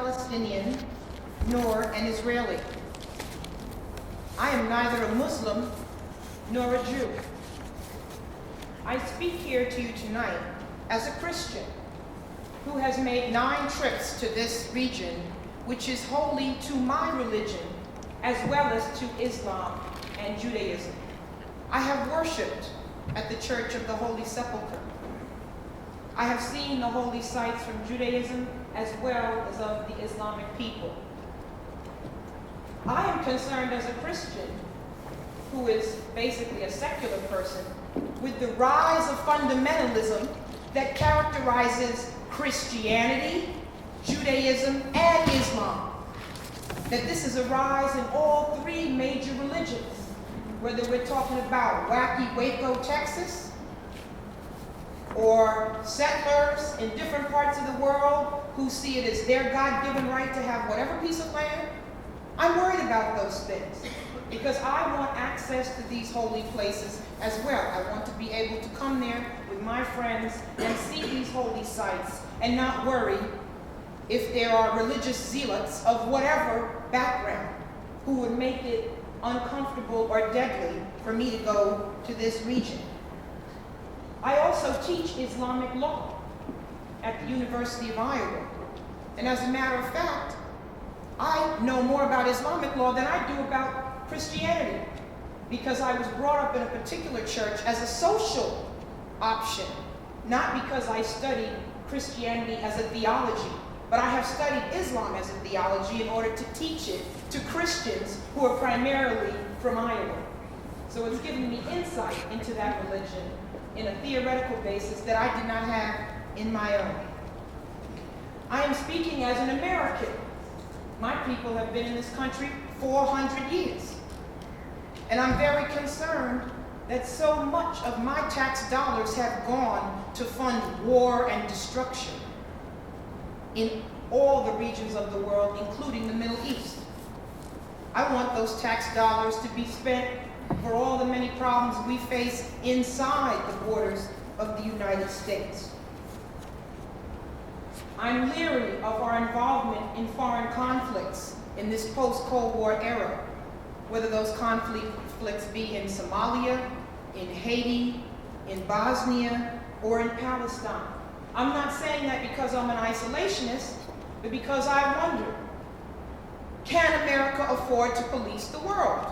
Palestinian nor an Israeli. I am neither a Muslim nor a Jew. I speak here to you tonight as a Christian who has made 9 trips to this region, which is holy to my religion as well as to Islam and Judaism. I have worshiped at the Church of the Holy Sepulchre. I have seen the holy sites from Judaism as well as of the Islamic people. I am concerned as a Christian, who is basically a secular person, with the rise of fundamentalism that characterizes Christianity, Judaism, and Islam. That this is a rise in all 3 major religions, whether we're talking about wacky Waco, Texas, or settlers in different parts of the world who see it as their God-given right to have whatever piece of land. I'm worried about those things because I want access to these holy places as well. I want to be able to come there with my friends and see these holy sites and not worry if there are religious zealots of whatever background who would make it uncomfortable or deadly for me to go to this region. I also teach Islamic law at the University of Iowa. And as a matter of fact, I know more about Islamic law than I do about Christianity, because I was brought up in a particular church as a social option, not because I studied Christianity as a theology, but I have studied Islam as a theology in order to teach it to Christians who are primarily from Iowa. So it's given me insight into that religion in a theoretical basis that I did not have in my own. I am speaking as an American. My people have been in this country 400 years. And I'm very concerned that so much of my tax dollars have gone to fund war and destruction in all the regions of the world, including the Middle East. I want those tax dollars to be spent for all the many problems we face inside the borders of the United States. I'm leery of our involvement in foreign conflicts in this post-Cold War era, whether those conflicts be in Somalia, in Haiti, in Bosnia, or in Palestine. I'm not saying that because I'm an isolationist, but because I wonder, can America afford to police the world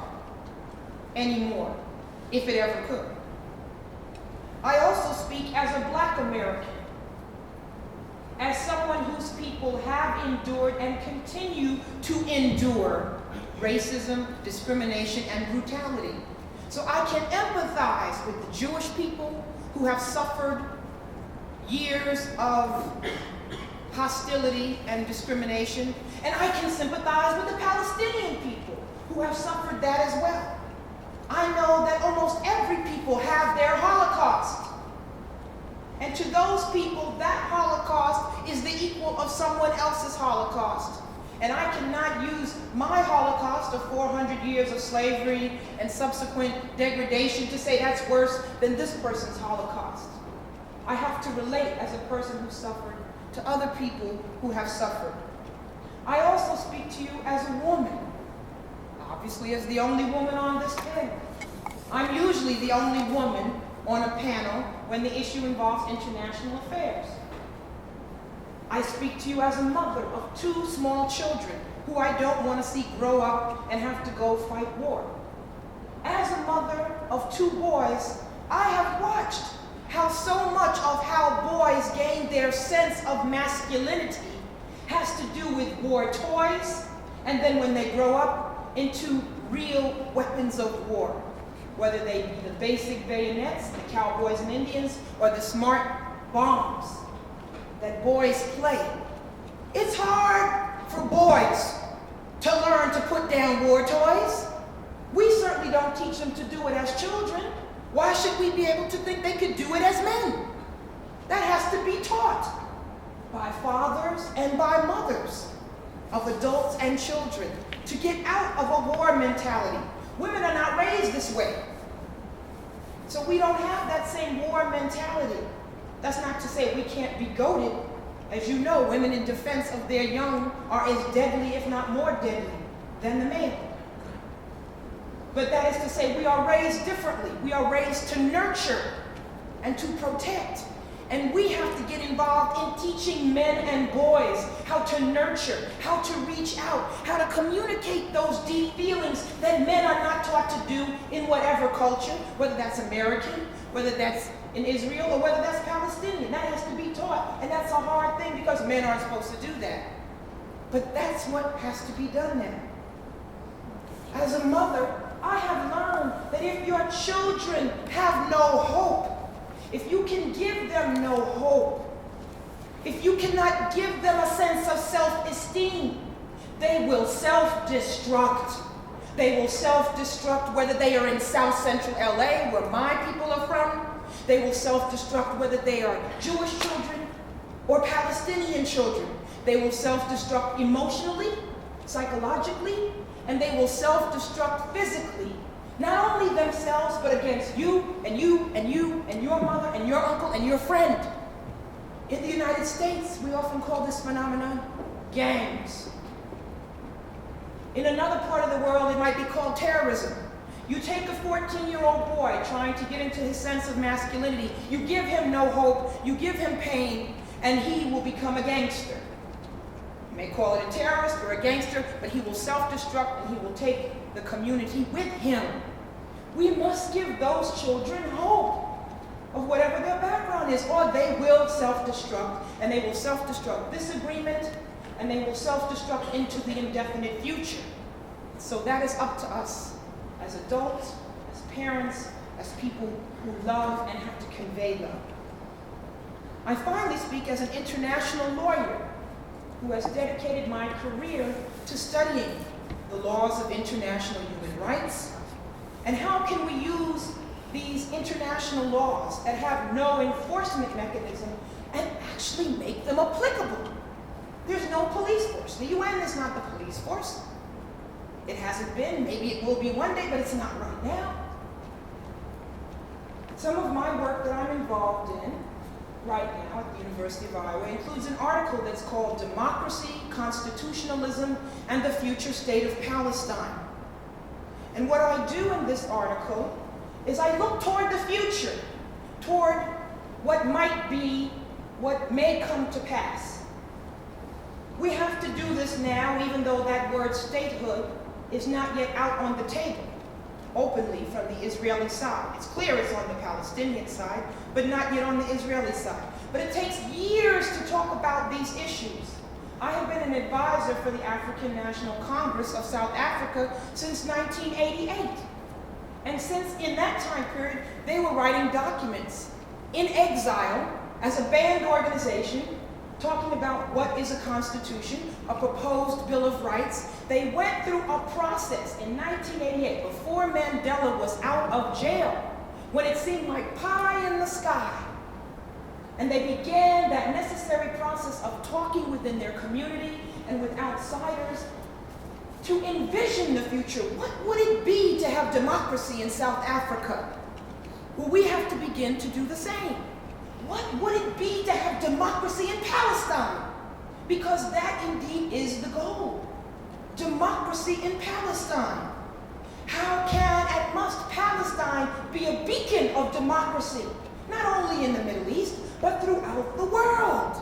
anymore, if it ever could? I also speak as a Black American, as someone whose people have endured and continue to endure racism, discrimination, and brutality. So I can empathize with the Jewish people who have suffered years of hostility and discrimination, and I can sympathize with the Palestinian people who have suffered that as well. I know that almost every people have their Holocaust. And to those people, that Holocaust is the equal of someone else's Holocaust. And I cannot use my Holocaust of 400 years of slavery and subsequent degradation to say that's worse than this person's Holocaust. I have to relate as a person who suffered to other people who have suffered. I also speak to you as a woman, obviously as the only woman on this panel. I'm usually the only woman on a panel when the issue involves international affairs. I speak to you as a mother of 2 small children who I don't want to see grow up and have to go fight war. As a mother of 2 boys, I have watched how so much of how boys gain their sense of masculinity has to do with war toys, and then when they grow up into real weapons of war, whether they be the basic bayonets, the cowboys and Indians, or the smart bombs that boys play. It's hard for boys to learn to put down war toys. We certainly don't teach them to do it as children. Why should we be able to think they could do it as men? That has to be taught by fathers and by mothers of adults and children to get out of a war mentality. Women are not raised this way. So we don't have that same war mentality. That's not to say we can't be goated, As you know, women in defense of their young are as deadly, if not more deadly, than the male. But that is to say, we are raised differently. We are raised to nurture and to protect. And we have to get involved in teaching men and boys how to nurture, how to reach out, how to communicate those deep feelings that men are not taught to do in whatever culture, whether that's American, whether that's in Israel, or whether that's Palestinian. That has to be taught. And that's a hard thing because men aren't supposed to do that. But that's what has to be done now. As a mother, I have learned that if your children have no hope, if you can give them no hope, if you cannot give them a sense of self-esteem, they will self-destruct. They will self-destruct whether they are in South Central LA, where my people are from. They will self-destruct whether they are Jewish children or Palestinian children. They will self-destruct emotionally, psychologically, and they will self-destruct physically. Not only themselves, but against you and you and you and your mother and your uncle and your friend. In the United States, we often call this phenomenon gangs. In another part of the world, it might be called terrorism. You take a 14-year-old boy trying to get into his sense of masculinity, you give him no hope, you give him pain, and he will become a gangster. You may call it a terrorist or a gangster, but he will self-destruct and he will take the community with him. We must give those children hope of whatever their background is, or they will self-destruct, and they will self-destruct this agreement, and they will self-destruct into the indefinite future. So that is up to us as adults, as parents, as people who love and have to convey love. I finally speak as an international lawyer who has dedicated my career to studying the laws of international human rights, and how can we use these international laws that have no enforcement mechanism and actually make them applicable. There's no police force. The UN is not the police force. It hasn't been. Maybe it will be one day, but it's not right now. Some of my work that I'm involved in right now at the University of Iowa includes an article that's called Democracy, Constitutionalism, and the Future State of Palestine. And what I do in this article is I look toward the future, toward what might be, what may come to pass. We have to do this now, even though that word statehood is not yet out on the table openly from the Israeli side. It's clear it's on the Palestinian side, but not yet on the Israeli side. But it takes years to talk about these issues. I have been an advisor for the African National Congress of South Africa since 1988. And since in that time period, they were writing documents in exile as a banned organization, talking about what is a constitution, a proposed Bill of Rights. They went through a process in 1988, before Mandela was out of jail, when it seemed like pie in the sky. And they began that necessary process of talking within their community and with outsiders to envision the future. What would it be to have democracy in South Africa? Well, we have to begin to do the same. What would it be to have democracy in Palestine? Because that indeed is the goal. Democracy in Palestine. How can and must Palestine be a beacon of democracy, not only in the Middle East, but throughout the world?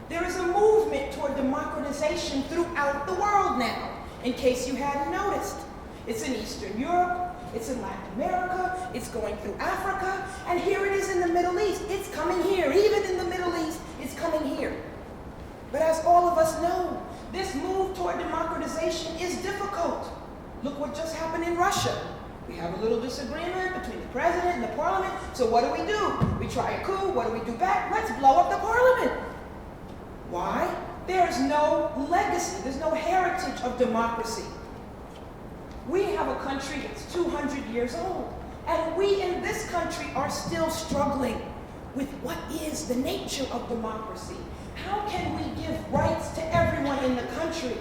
There is a movement toward democratization throughout the world now, in case you hadn't noticed. It's in Eastern Europe, it's in Latin America, it's going through Africa, and here it is in the Middle East. It's coming here. Even in the Middle East, it's coming here. But as all of us know, this move toward democratization is difficult. Look what just happened in Russia. We have a little disagreement between the president and the parliament, so what do? We try a coup. What do we do back? Let's blow up the parliament. Why? There's no legacy. There's no heritage of democracy. We have a country that's 200 years old, and we in this country are still struggling with what is the nature of democracy. How can we give rights to everyone in the country,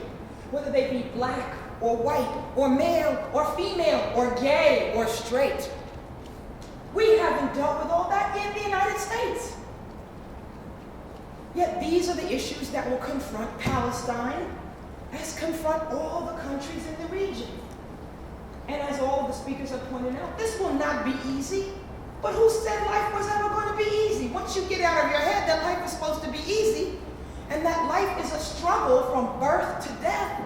whether they be black or white or male or female or gay or straight? We haven't dealt with all that in the United States. Yet these are the issues that will confront Palestine, as confront all the countries in the region. And as all of the speakers have pointed out, this will not be easy. But who said life was ever going to be easy? Once you get out of your head that life is supposed to be easy, and that life is a struggle from birth to death,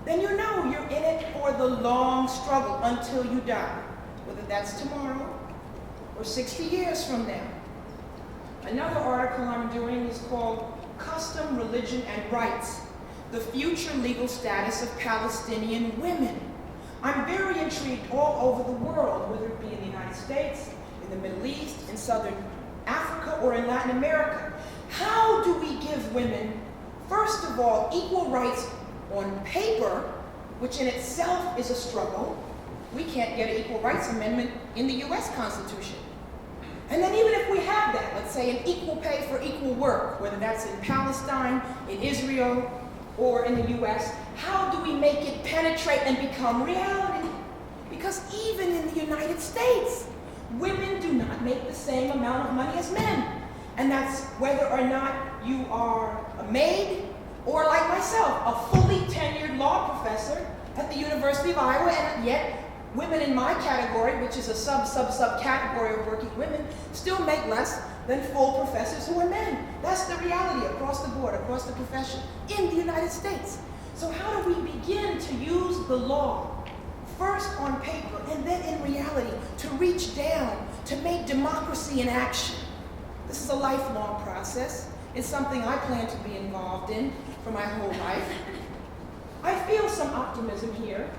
then you know you're in it for the long struggle until you die, whether that's tomorrow or 60 years from now. Another article I'm doing is called Custom, Religion, and Rights, the Future Legal Status of Palestinian Women. I'm very intrigued all over the world, whether it be in the United States, in the Middle East, in Southern Africa, or in Latin America. How do we give women, first of all, equal rights on paper, which in itself is a struggle? We can't get an equal rights amendment in the US Constitution. And then even if we have that, let's say an equal pay for equal work, whether that's in Palestine, in Israel, or in the US, how do we make it penetrate and become reality? Because even in the United States, women do not make the same amount of money as men. And that's whether or not you are a maid, or like myself, a fully tenured law professor at the University of Iowa, and yet women in my category, which is a sub category of working women, still make less than full professors who are men. That's the reality across the board, across the profession, in the United States. So how do we begin to use the law, first on paper and then in reality, to reach down, to make democracy in action? This is a lifelong process. It's something I plan to be involved in for my whole life. I feel some optimism here,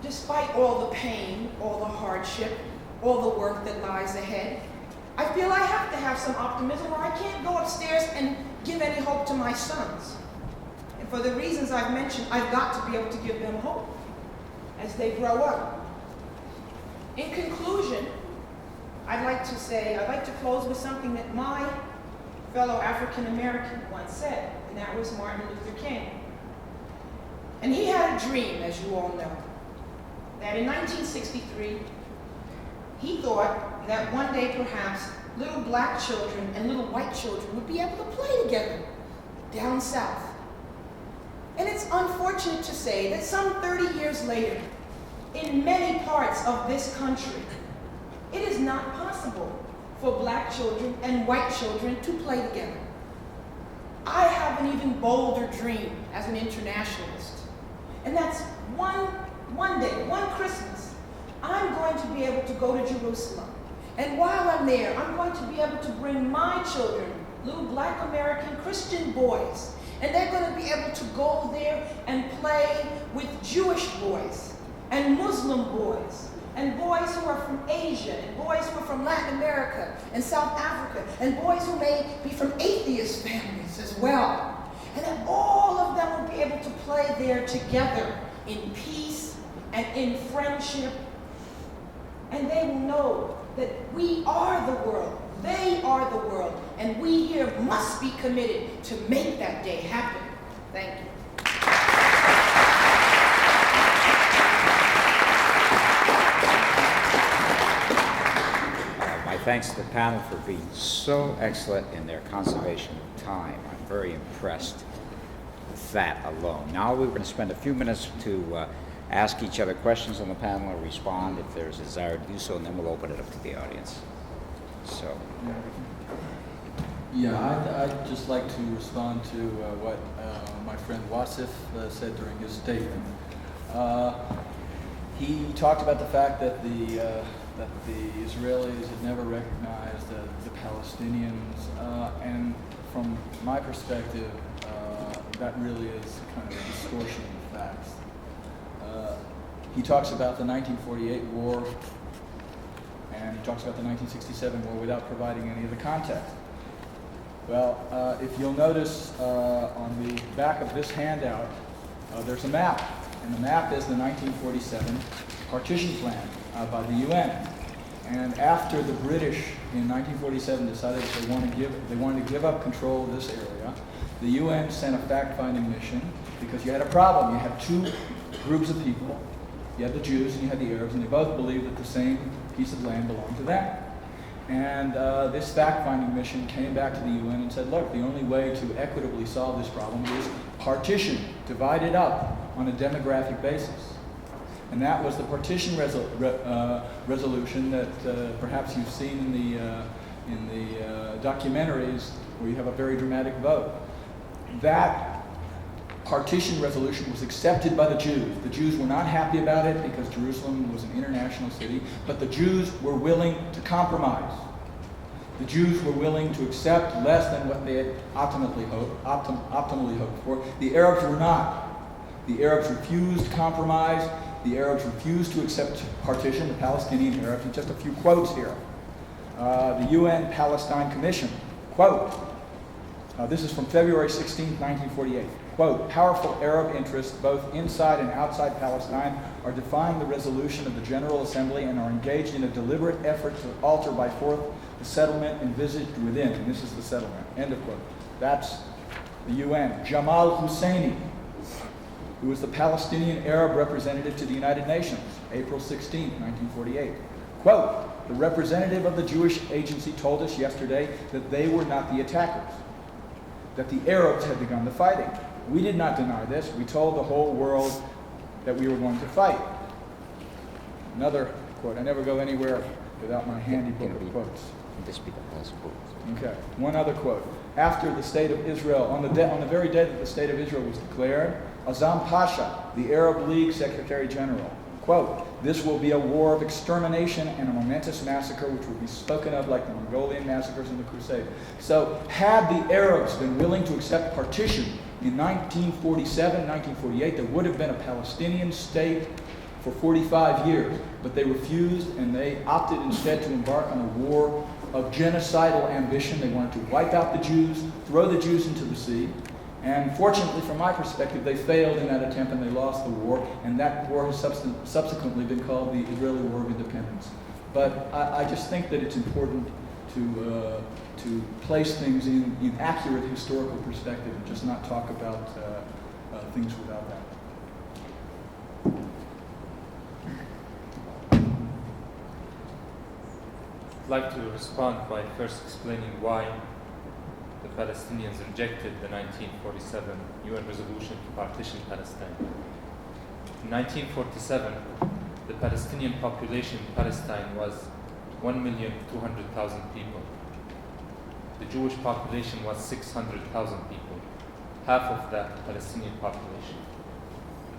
despite all the pain, all the hardship, all the work that lies ahead. I feel I have to have some optimism, or I can't go upstairs and give any hope to my sons. And for the reasons I've mentioned, I've got to be able to give them hope as they grow up. In conclusion, I'd like to close with something that my fellow African American once said, and that was Martin Luther King. And he had a dream, as you all know, that in 1963, he thought that one day perhaps little black children and little white children would be able to play together down south. And it's unfortunate to say that some 30 years later, in many parts of this country, it is not possible for black children and white children to play together. I have an even bolder dream as an internationalist. And that's one day, one Christmas, I'm going to be able to go to Jerusalem. And while I'm there, I'm going to be able to bring my children, little black American Christian boys, and they're going to be able to go there and play with Jewish boys and Muslim boys and boys who are from Asia and boys who are from Latin America and South Africa and boys who may be from atheist families as well. And then all of them will be able to play there together in peace and in friendship. And they will know that we are the world, they are the world, and we here must be committed to make that day happen. Thank you. My thanks to the panel for being so excellent in their conservation of time. I'm very impressed with that alone. Now we're going to spend a few minutes to ask each other questions on the panel or respond if there's a desire to do so, and then we'll open it up to the audience. So. Yeah, I'd just like to respond to what my friend Wasif said during his statement. He talked about the fact that the Israelis had never recognized the Palestinians, and from my perspective, that really is kind of a distortion of the facts. He talks about the 1948 war, and he talks about the 1967 war without providing any of the context. Well, if you'll notice on the back of this handout, there's a map, and the map is the 1947 partition plan by the UN. And after the British in 1947 decided that they wanted to give up control of this area, the UN sent a fact-finding mission because you had a problem. You had two groups of people. You had the Jews and you had the Arabs, and they both believed that the same piece of land belonged to them. And this fact-finding mission came back to the UN and said, look, the only way to equitably solve this problem is partition, divide it up on a demographic basis. And that was the partition resolution that perhaps you've seen in the documentaries where you have a very dramatic vote. That partition resolution was accepted by the Jews. The Jews were not happy about it because Jerusalem was an international city, but the Jews were willing to compromise. The Jews were willing to accept less than what they had optimally hoped for. The Arabs were not. The Arabs refused compromise. The Arabs refused to accept partition, the Palestinian Arabs, and just a few quotes here. The UN Palestine Commission, quote, this is from February 16, 1948. Quote, powerful Arab interests both inside and outside Palestine are defying the resolution of the General Assembly and are engaged in a deliberate effort to alter by force the settlement envisaged within. And this is the settlement, end of quote. That's the UN. Jamal Husseini, who was the Palestinian Arab representative to the United Nations, April 16, 1948. Quote, the representative of the Jewish agency told us yesterday that they were not the attackers, that the Arabs had begun the fighting. We did not deny this. We told the whole world that we were going to fight. Another quote. I never go anywhere without my handy book of quotes. Okay. One other quote. After the state of Israel, on the very day that the state of Israel was declared, Azam Pasha, the Arab League Secretary General, quote, this will be a war of extermination and a momentous massacre which will be spoken of like the Mongolian massacres in the Crusade. So had the Arabs been willing to accept partition in 1947, 1948, there would have been a Palestinian state for 45 years. But they refused, and they opted instead to embark on a war of genocidal ambition. They wanted to wipe out the Jews, throw the Jews into the sea. And fortunately, from my perspective, they failed in that attempt and they lost the war. And that war has subsequently been called the Israeli War of Independence. But I just think that it's important to place things in accurate historical perspective and just not talk about things without that. I'd like to respond by first explaining why the Palestinians rejected the 1947 UN resolution to partition Palestine. In 1947, the Palestinian population in Palestine was 1,200,000 people. The Jewish population was 600,000 people, half of that Palestinian population.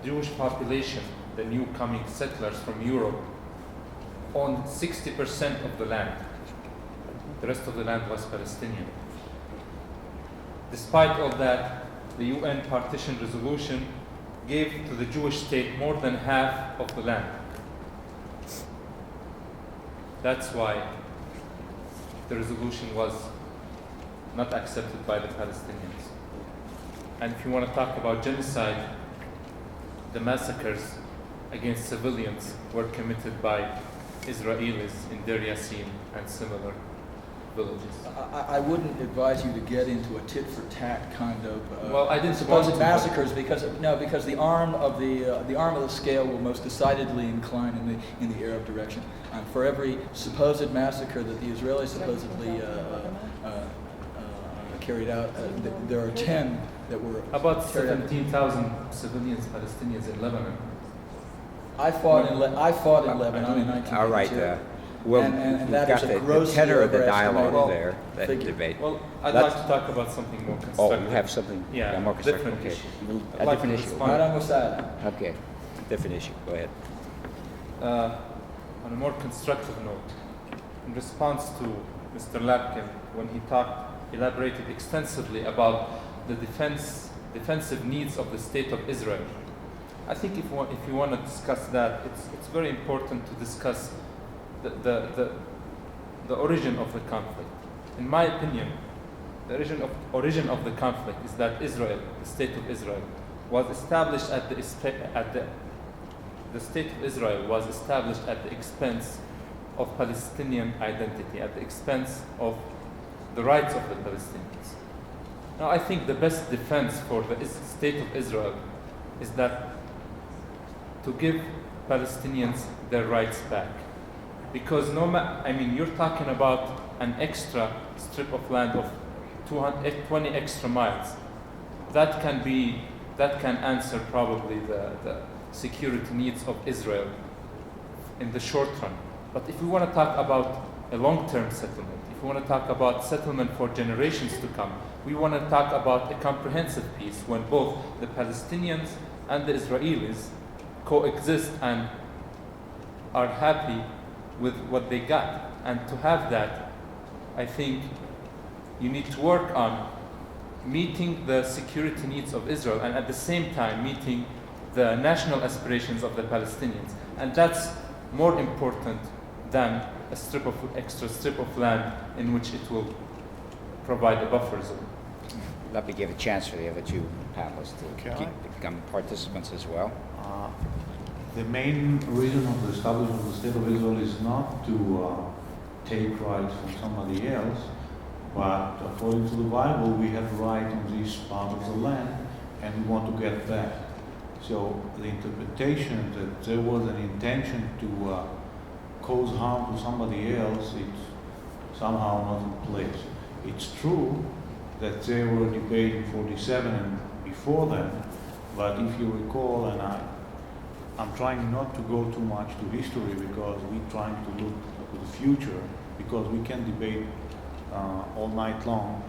The Jewish population, the new coming settlers from Europe, owned 60% of the land. The rest of the land was Palestinian. Despite all that, the UN partition resolution gave to the Jewish state more than half of the land. That's why the resolution was not accepted by the Palestinians. And if you want to talk about genocide, the massacres against civilians were committed by Israelis in Deir Yassin and similar villages. I wouldn't advise you to get into a tit-for-tat kind of Well, I didn't supposed want to, massacres because the arm of the scale will most decidedly incline in the Arab direction. For every supposed massacre that the Israelis supposedly carried out, there are 10 that were about carried out. 17,000 civilians, Palestinians in Lebanon. I fought in Lebanon in 1982. All right. Well, and we've that got is a the grossly tenor of the overestimated dialogue there, that figure. debate. Well, I'd Let's- like to talk about something more Oh, constructive. you have something more constructive. different Okay. issue. A I'd like different to issue. respond. Madam Wasada. Okay, different issue. Go ahead. On a more constructive note, in response to Mr. Lapkin, when he elaborated extensively about the defensive needs of the state of Israel, I think if you want to discuss that, it's very important to discuss the origin of the conflict. In my opinion, the origin of the conflict is that Israel, the state of Israel, was established the state of Israel was established at the expense of Palestinian identity, at the expense of the rights of the Palestinians. Now, I think the best defense for the state of Israel is that to give Palestinians their rights back. Because you're talking about an extra strip of land of 20 extra miles. That can answer probably the security needs of Israel in the short run. But if we want to talk about a long-term settlement, if we want to talk about settlement for generations to come, we want to talk about a comprehensive peace when both the Palestinians and the Israelis coexist and are happy with what they got. And to have that, I think you need to work on meeting the security needs of Israel and at the same time meeting the national aspirations of the Palestinians. And that's more important than a extra strip of land in which it will provide a buffer zone. Let me give a chance for the other two panelists to Okay. become participants as well. The main reason of the establishment of the State of Israel is not to take rights from somebody else, but according to the Bible, we have right on this part of the land, and we want to get back. So the interpretation that there was an intention to cause harm to somebody else, it's somehow not in place. It's true that there were debates in 47 and before then, but if you recall, and I'm trying not to go too much to history because we're trying to look to the future, because we can debate all night long.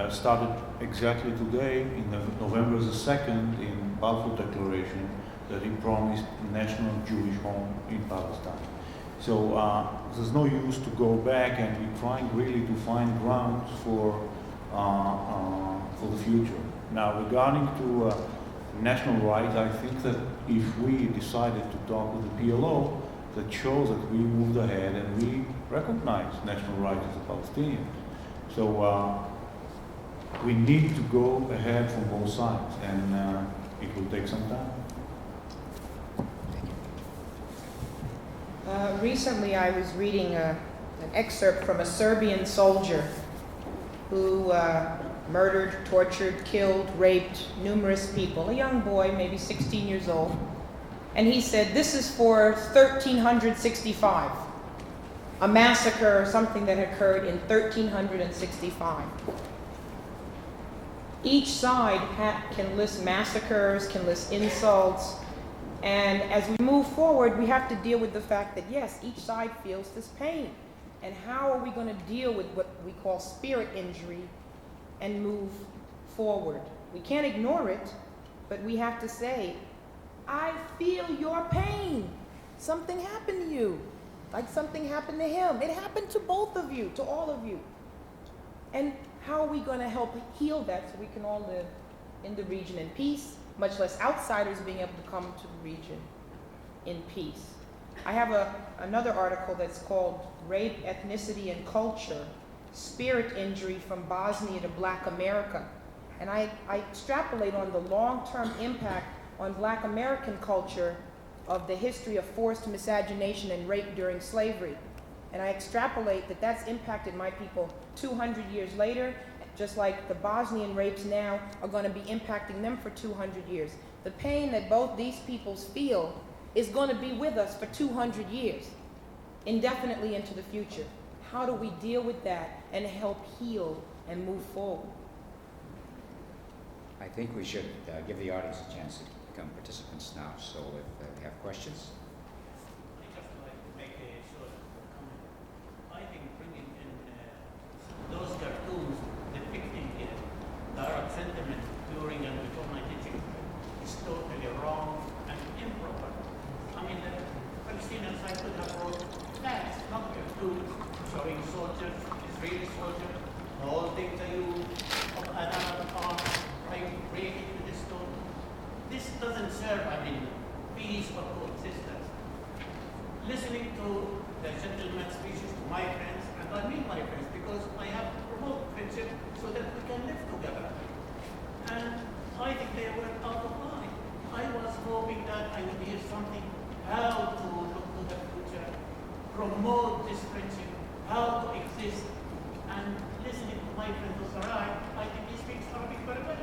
Started exactly today, in November the 2nd, in Balfour Declaration, that he promised national Jewish home in Palestine. So there's no use to go back, and we're trying really to find grounds for the future. Now, regarding to national rights, I think that if we decided to talk with the PLO, that shows that we moved ahead and we recognize national rights as a Palestinian. So we need to go ahead from both sides, and it will take some time. Recently, I was reading an excerpt from a Serbian soldier who murdered, tortured, killed, raped numerous people, a young boy, maybe 16 years old. And he said, this is for 1365, a massacre or something that occurred in 1365. Each side can list massacres, can list insults, and as we move forward, we have to deal with the fact that yes, each side feels this pain. And how are we going to deal with what we call spirit injury and move forward? We can't ignore it, but we have to say, I feel your pain. Something happened to you, like something happened to him. It happened to both of you, to all of you. And how are we going to help heal that so we can all live in the region in peace, much less outsiders being able to come to the region in peace? I have another article that's called Rape, Ethnicity, and Culture, Spirit Injury from Bosnia to Black America. And I extrapolate on the long-term impact on Black American culture of the history of forced miscegenation and rape during slavery. And I extrapolate that that's impacted my people 200 years later, just like the Bosnian rapes now are going to be impacting them for 200 years. The pain that both these peoples feel is going to be with us for 200 years, indefinitely into the future. How do we deal with that and help heal and move forward? I think we should give the audience a chance to become participants now. So if we have questions. I just like to make a short comment. I think bringing in those cartoons depicting the Arab sentiment during and before my teaching is totally wrong and improper. I mean, the Palestinians, I could have wrote facts, not cartoons, showing soldiers, Israeli soldiers, holding the youth of an Arab arm, breaking with the stone. This doesn't serve, peace or coexistence. Listening to the gentleman's speeches to my friends, and I mean my friends because I have promoted friendship so that we can live together. And I think they were out of line. I was hoping that I would hear something, how to look to the future, promote this friendship, how to exist. And listening to my friend Sarai, I think he speaks Arabic very well.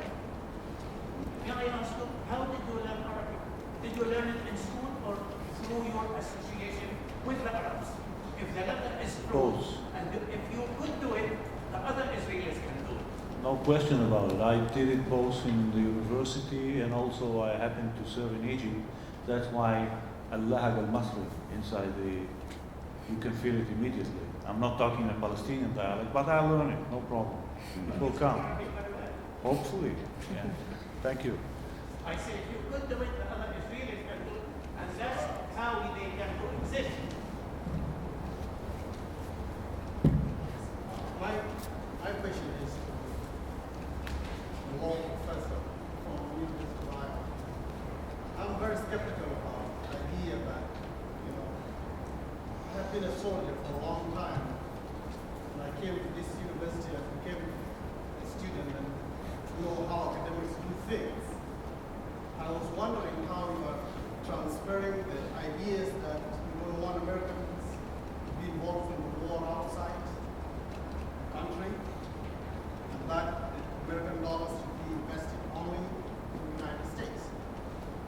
Can I ask you, how did you learn Arabic? Did you learn it in school or through your association with the Arabs? if the letter is true, Both. and if you could do it, the other Israelis can do it. No question about it. I did it both in the university and also I happened to serve in Egypt. That's why al-lahag al-masri inside you can feel it immediately. I'm not talking a Palestinian dialect, but I'll learn it, no problem. It will come. Hopefully. Yeah. Thank you. I say if you could do it, the other Israelis can do it, and that's how they can coexist. My question is, the law professor from University of Iowa. I'm very skeptical about the idea that, I have been a soldier for a long time. When I came to this university, I became a student and know how academics do things. I was wondering how you are transferring the ideas that you don't want Americans to be involved in the war outside the country, and that American dollars should be invested only in the United States.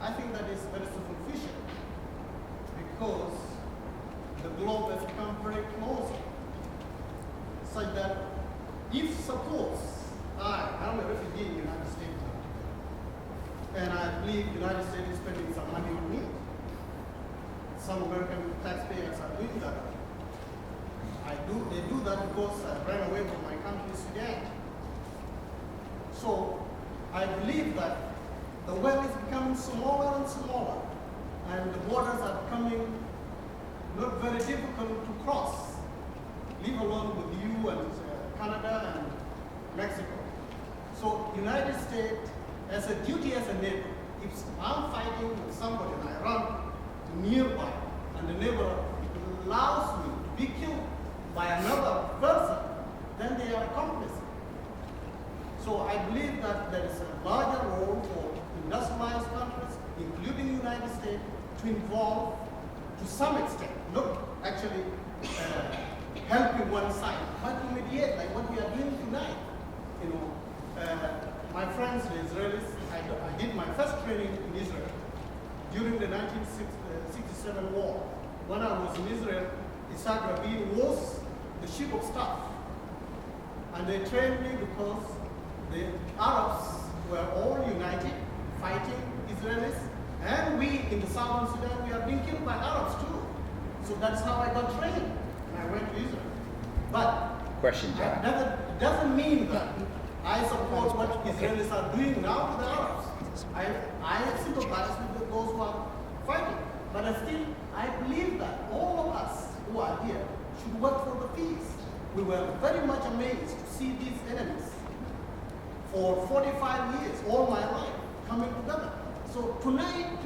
I think that is very superficial because the globe has come very close, such that if suppose I'm a refugee in the United States now, and I believe the United States is spending some money on me. Some American taxpayers are doing that. They do that because I ran away from my country, Sudan. So I believe that the world is becoming smaller and smaller, and the borders are becoming not very difficult to cross, leave alone with you and Canada and Mexico. So United States has a duty as a neighbor. If I'm fighting with somebody and I run to nearby and the neighbor allows me to be killed by another person, then they are accomplices. So I believe that there is a larger role for industrialized countries, including the United States, to involve to some extent, not actually helping one side, but to mediate like what we are doing tonight. My friends, the Israelis, I did my first training in Israel during the 1967 war. When I was in Israel, Isaac Rabin was the chief of staff. And they trained me because the Arabs were all united, fighting Israelis. And we in the southern Sudan, we are being killed by Arabs too. So that's how I got trained. And I went to Israel. But Question, John. that doesn't mean that I support what Israelis are doing now to the Arabs. I sympathize with those who are fighting. But I believe that all of us who are here should work for the peace. We were very much amazed to see these enemies for 45 years, all my life, coming together. So tonight,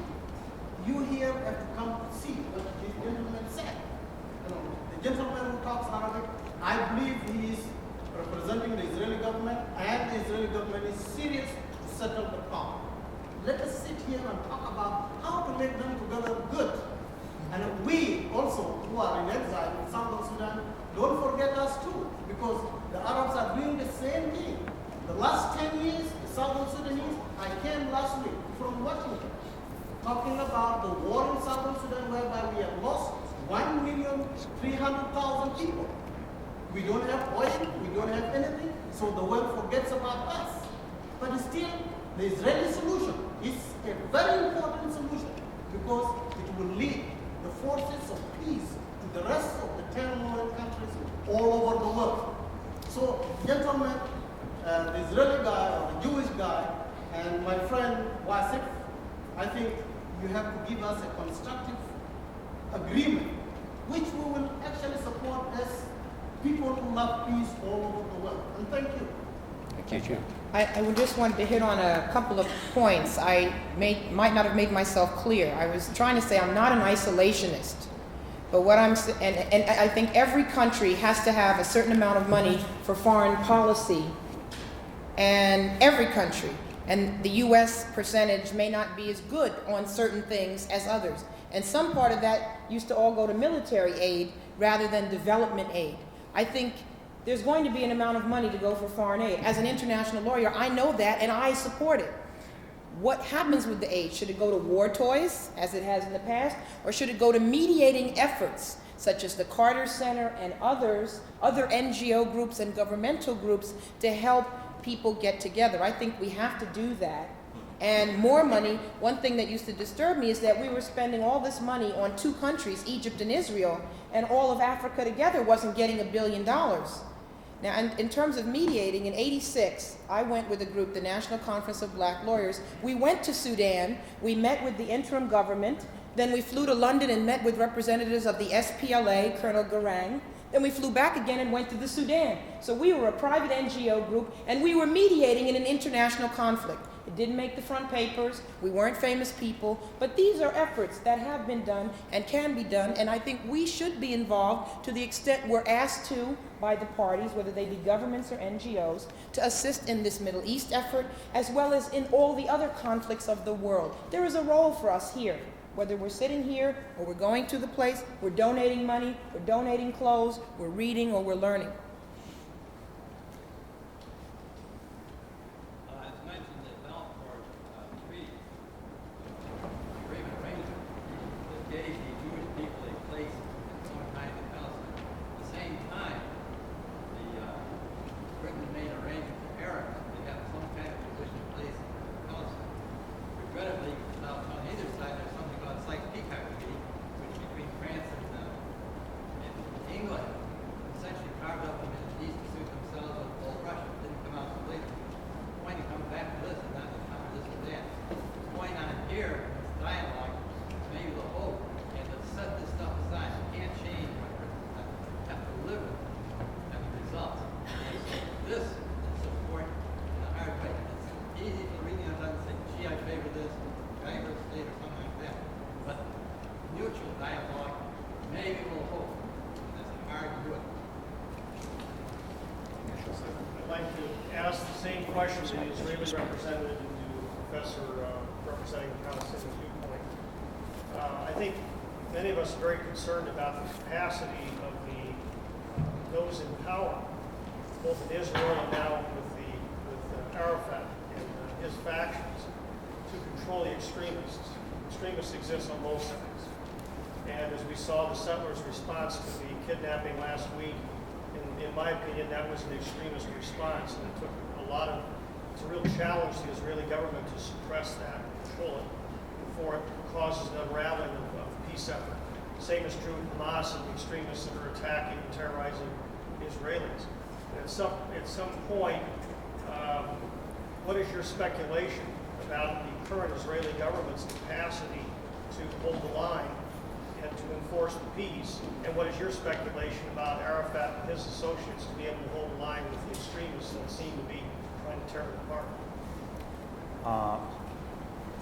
you here have to come to see what the gentleman said. The gentleman who talks Arabic, I believe he is representing the Israeli government, and the Israeli government is serious to settle the problem. Let us sit here and talk about how to make them together good. And we also, who are in exile in Southern Sudan, don't forget us too, because the Arabs are doing the same thing. The last 10 years, the Southern Sudanese, I came last week from Washington, talking about the war in Southern Sudan, whereby we have lost 1,300,000 people. We don't have oil, we don't have anything, so the world forgets about us. But still, the Israeli solution is a very important solution because it will lead the forces of peace to the rest of the turmoil countries all over the world. So, gentlemen, the Israeli guy or the Jewish guy and my friend Wasif, I think you have to give us a constructive agreement, which we will actually support as people who love peace all over the world. And thank you. Thank you. I would just wanted to hit on a couple of points. I might not have made myself clear. I was trying to say I'm not an isolationist, but what I'm and I think every country has to have a certain amount of money for foreign policy, and every country. And the U.S. percentage may not be as good on certain things as others. And some part of that used to all go to military aid rather than development aid. I think there's going to be an amount of money to go for foreign aid. As an international lawyer, I know that and I support it. What happens with the aid? Should it go to war toys, as it has in the past, or should it go to mediating efforts such as the Carter Center and others, other NGO groups and governmental groups to help people get together. I think we have to do that. And more money, one thing that used to disturb me is that we were spending all this money on 2 countries, Egypt and Israel, and all of Africa together wasn't getting $1 billion. Now, in terms of mediating, in '86, I went with a group, the National Conference of Black Lawyers. We went to Sudan, we met with the interim government, then we flew to London and met with representatives of the SPLA, Colonel Garang. Then we flew back again and went to the Sudan. So we were a private NGO group, and we were mediating in an international conflict. It didn't make the front papers, we weren't famous people, but these are efforts that have been done and can be done, and I think we should be involved to the extent we're asked to by the parties, whether they be governments or NGOs, to assist in this Middle East effort, as well as in all the other conflicts of the world. There is a role for us here. Whether we're sitting here or we're going to the place, we're donating money, we're donating clothes, we're reading or we're learning. As mentioned, the Balfour Treaty, agreement arrangement, that gave the Jewish people a place in some kind of Palestine. At the same time, the Britain made arrangements for Arabs to have some kind of position place in Palestine. Regrettably, now on either side, there's something called Sykes-Picot Treaty, which between France and England essentially carved up the Middle East to suit themselves with old Russia. It didn't come out until later. The point of coming back to this is not to cover this or that. What's going on here, this dialogue, is maybe the hope, and to set this stuff aside. You can't change what Britain have to live with and the results. And so this is support in a hard way. It's easy for reading on and say, gee, I favor this, I favor the state or something like that. But mutual dialogue, maybe we'll hope. And it's hard to do it. I'd like to ask the same question to the Israeli representative and to Professor representing the Palestinian viewpoint. I think many of us are very concerned about the capacity of those in power, both in Israel and now with Arafat and his factions, to control the extremists. Extremists exist on both sides. And as we saw the settlers' response to the kidnapping last week, in my opinion, that was an extremist response, and it took it's a real challenge to the Israeli government to suppress that, control it, before it causes an unraveling of the peace effort. Same is true of Hamas and the extremists that are attacking and terrorizing Israelis. And at some point, what is your speculation about the current Israeli government's capacity to hold the line and to enforce the peace? And what is your speculation about Arafat and his associates to be able to hold the line with the extremists that seem to be trying to tear it apart?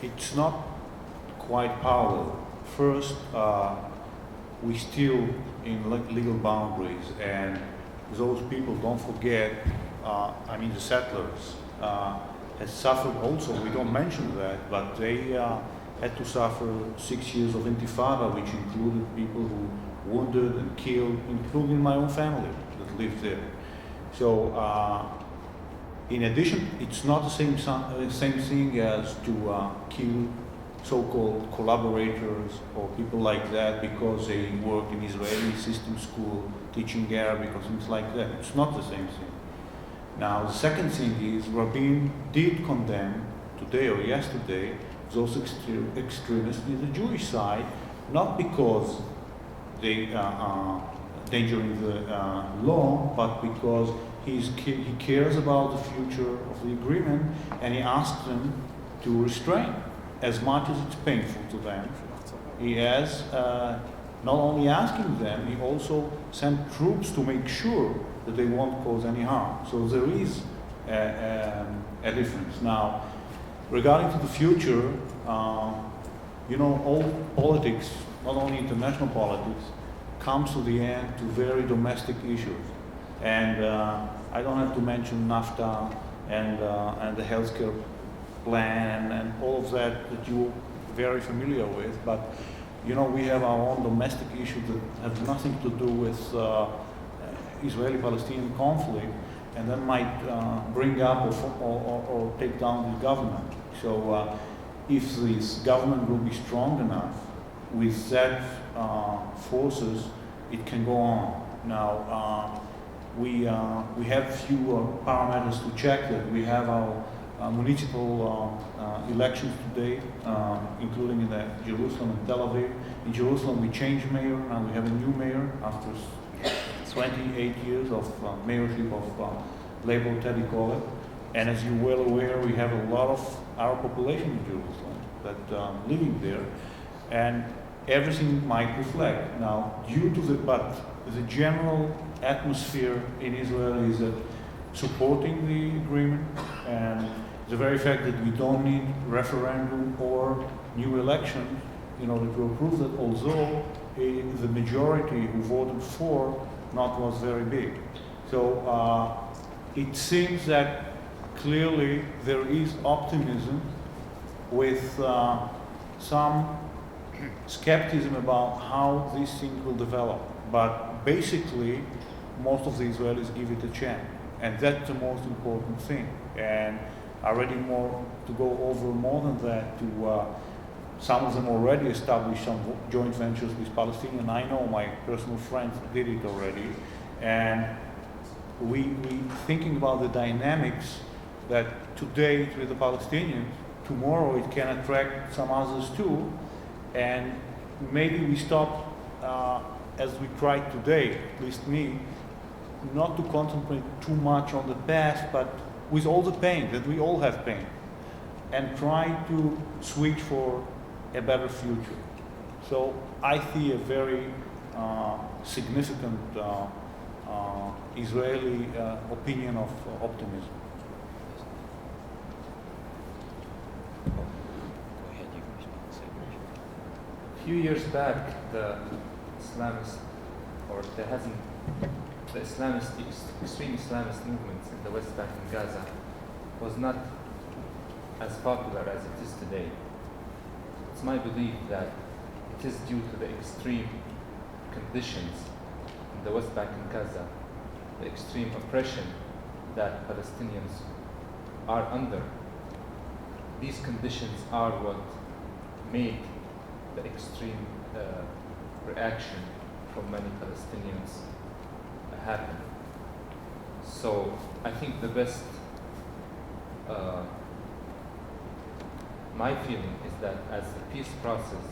It's not quite parallel. First, we still in legal boundaries, and those people, don't forget, the settlers had suffered also, we don't mention that, but they had to suffer 6 years of intifada, which included people who wounded and killed, including my own family that lived there. So, in addition, it's not the same thing as to kill so-called collaborators or people like that because they work in Israeli system school teaching Arabic or things like that. It's not the same thing. Now, the second thing is Rabin did condemn today or yesterday those extremists in the Jewish side, not because they are endangering the law, but because he cares about the future of the agreement, and he asked them to restrain as much as it's painful to them. He has not only asking them, he also sent troops to make sure that they won't cause any harm. So there is a difference. Now, regarding to the future, all politics, not only international politics, comes to the end to very domestic issues. And I don't have to mention NAFTA and the healthcare plan and all of that you're very familiar with. But we have our own domestic issues that have nothing to do with Israeli-Palestinian conflict, and that might bring up or take down the government. So if this government will be strong enough with that forces it can go on. Now, we have few parameters to check that. We have our municipal elections today, including in Jerusalem and Tel Aviv. In Jerusalem, we changed mayor, and we have a new mayor after 28 years of mayorship of Labor Teddy Kollek. And as you're well aware, we have a lot of our population in Jerusalem that living there, and everything might reflect. Now, due to the general atmosphere in Israel is supporting the agreement, and the very fact that we don't need referendum or new elections in order to approve that, although the majority who voted for not was very big. So it seems that clearly there is optimism with some skepticism about how this thing will develop. But basically, most of the Israelis give it a chance. And that's the most important thing. And already more to go over more than that, to some of them already established some joint ventures with Palestinians. I know my personal friends did it already. And we thinking about the dynamics that today it's with the Palestinians, tomorrow it can attract some others too. And maybe we stop, as we tried today, at least me, not to concentrate too much on the past, but with all the pain, that we all have pain, and try to switch for a better future. So I see a very significant Israeli opinion of optimism. A few years back, the Islamist, or the Islamist, extreme Islamist movements in the West Bank and Gaza was not as popular as it is today. It's my belief that it is due to the extreme conditions in the West Bank and Gaza, the extreme oppression that Palestinians are under. These conditions are what made the extreme reaction from many Palestinians happen. So I think the best, my feeling is that as the peace process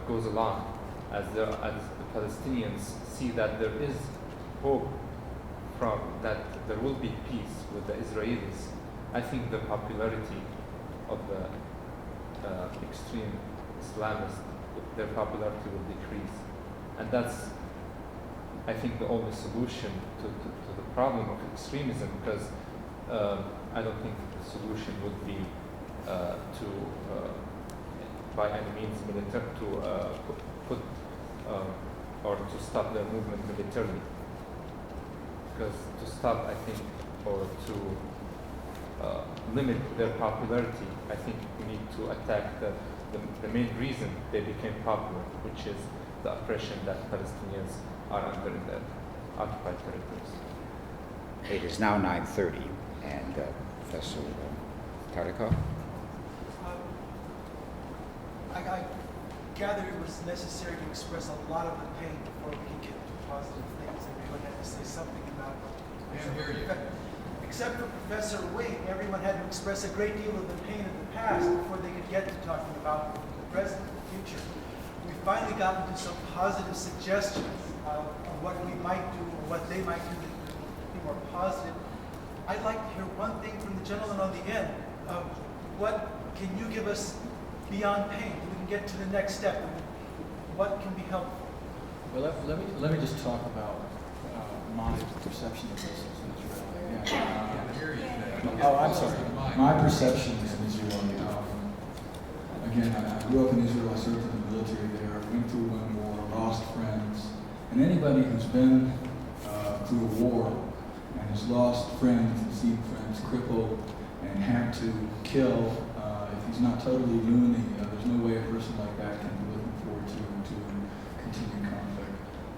goes along, as the Palestinians see that there is hope from that there will be peace with the Israelis, I think the popularity of the extreme Islamists, their popularity will decrease. And that's, I think, the only solution to the problem of extremism, because I don't think the solution would be to, by any means, or to stop their movement militarily. Because to stop, I think, or to limit their popularity, I think we need to attack the main reason they became popular, which is the oppression that Palestinians are under in the occupied territories. It is now 9:30, and Professor Tarikov. I gather it was necessary to express a lot of the pain before we could get to positive things. Everyone had to say something about it. Except for Professor Wing, everyone had to express a great deal of the pain of the past before they could get to talking about the present and the future. We finally got into some positive suggestions of what we might do or what they might do to be more positive. I'd like to hear one thing from the gentleman on the end. What can you give us beyond pain? We can get to the next step. What can be helpful? Well, let me just talk about my perception of this as an Israeli. I'm sorry. My perception as an Israeli. Again, I grew up in Israel. I served in the military there. Went through one war, lost friends, and anybody who's been through a war and has lost friends, and seen friends crippled, and had to kill. If he's not totally loony, there's no way a person like that can be looking forward to continued conflict.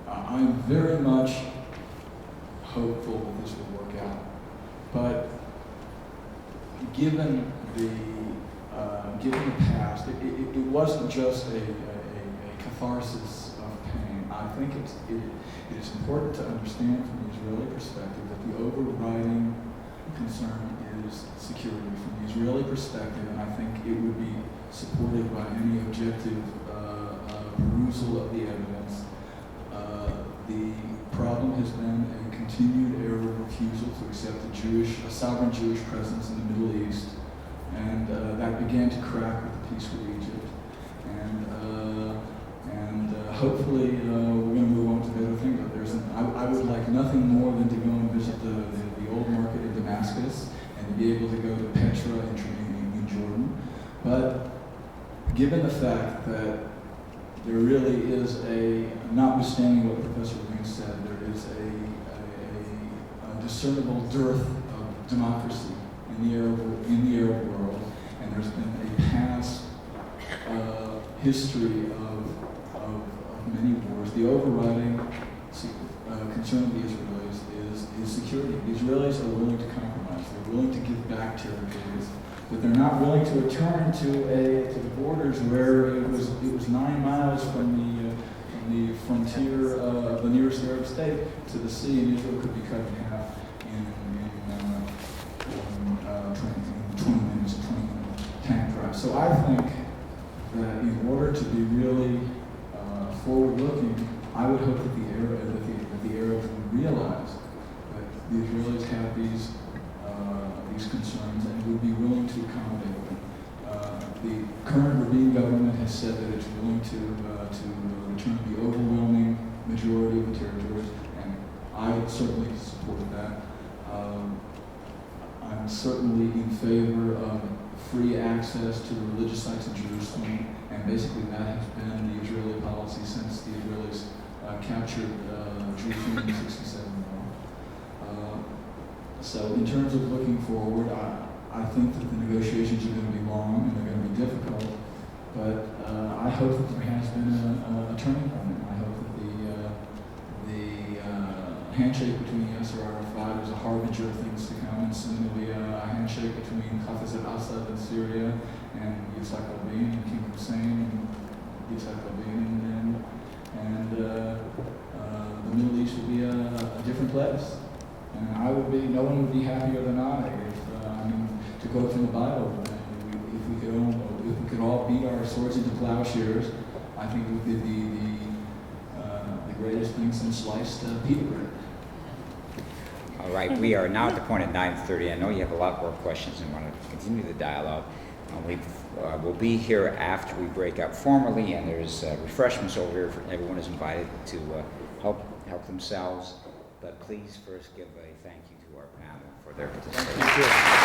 I'm very much hopeful that this will work out, but given the past, it wasn't just a catharsis of pain. I think it is important to understand from the Israeli perspective that the overriding concern is security. From the Israeli perspective, and I think it would be supported by any objective perusal of the evidence, the problem has been a continued error of refusal to accept a sovereign Jewish presence in the Middle East, and that began to crack with the peace with Egypt. And hopefully we're going to move on to better things. But I would like nothing more than to go and visit the old market in Damascus and to be able to go to Petra in Jordan. But given the fact that there really is notwithstanding what Professor Green said, there is a discernible dearth of democracy in the Arab world, and there's been a past history of many wars. The overriding concern of the Israelis is security. The Israelis are willing to compromise. They're willing to give back territories, but they're not willing to return to the borders where it was 9 miles from the frontier of the nearest Arab state to the sea, and Israel could be cut in half in 20 minutes, 20-minute tank drive. So I think that in order to be really forward-looking, I would hope that the Arabs would realize that the Israelis have these concerns and would be willing to accommodate them. The current Rabin government has said that it's willing to return the overwhelming majority of the territories, and I certainly support that. I'm certainly in favor of free access to the religious sites in Jerusalem, and basically that has been the Israeli policy since the Israelis captured Jerusalem in 1967. So in terms of looking forward, I think that the negotiations are going to be long and they're going to be difficult, but I hope that there has been a turning point. I hope that the handshake between Yasser Arafat is a harbinger of things to come, and soon there'll be a handshake between Hafez al-Assad in Syria and Yitzhak Rabin and King Hussein and Yitzhak Rabin, and the Middle East will be a different place. And no one would be happier than I if, to quote from the Bible, if we could all beat our swords into plowshares, I think it would be the greatest thing since sliced pita bread. All right, we are now at the point at 9:30. I know you have a lot more questions and want to continue the dialogue. We'll be here after we break up formally, and there's refreshments over here. Everyone is invited to help themselves. But please first give a thank you to our panel for their participation. Thank you.